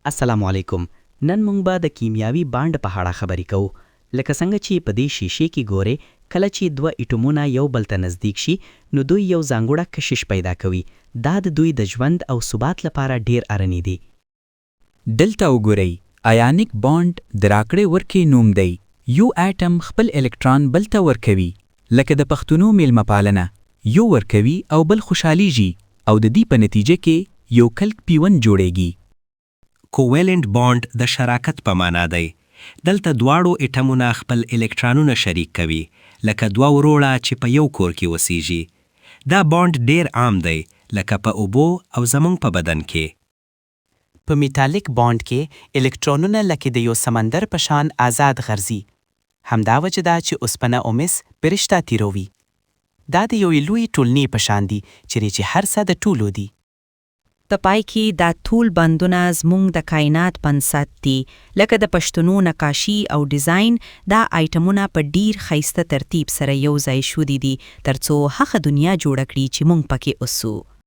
السلام علیکم. نن مونږ به د کیمیاوي بانډ په اړه خبرې کوو. لکه څنګه چې په دې شیشې کې ګورې، کله چې دوه اټومونه یو بل ته نزدیک شي نو دوی یو ځانګړه کشش پیدا کوي. دا د دوی د ژوند او ثبات لپاره ډیر اړینې دي. دلته وګورئ، آیانیک بانډ د راکړې ورکړې نوم دی. یو اټم خپل الکترون بل ته ورکوي، لکه د پښتنو میلمه پالنه. یو ورکوي او بل خوشحالیږي او د دې په نتیجه کې یو کلک پیوند جوړیږي. کوویلنت بانډ د شراکت په معنا دی. دلته دواړو اټمونه خپل الکترونونه شریک کوي، لکه دوه وروړه چې په یو کور کې اوسیږي. دا بانډ ډیر عام دی، لکه په اوبو او زموږ په بدن کې. په میټالیک بانډ کې الکترونونه لکه د یو سمندر په شان آزاد غرزي. همدا وجه ده چې اوسپنه او مس پرشته تیروي. دا د یو لوی ټولنې په شان دي چې هر څه د ټولو دي. په پای کې دا ټول بندونه زموږ د کائنات بنسټ دي. لکه د پښتنو نقاشي او ډیزاین، دا آیټمونه په ډیر ښایسته ترتیب سره یو ځای شوي دي ترڅو هغه دنیا جوړه کړي چې موږ پکې اوسو.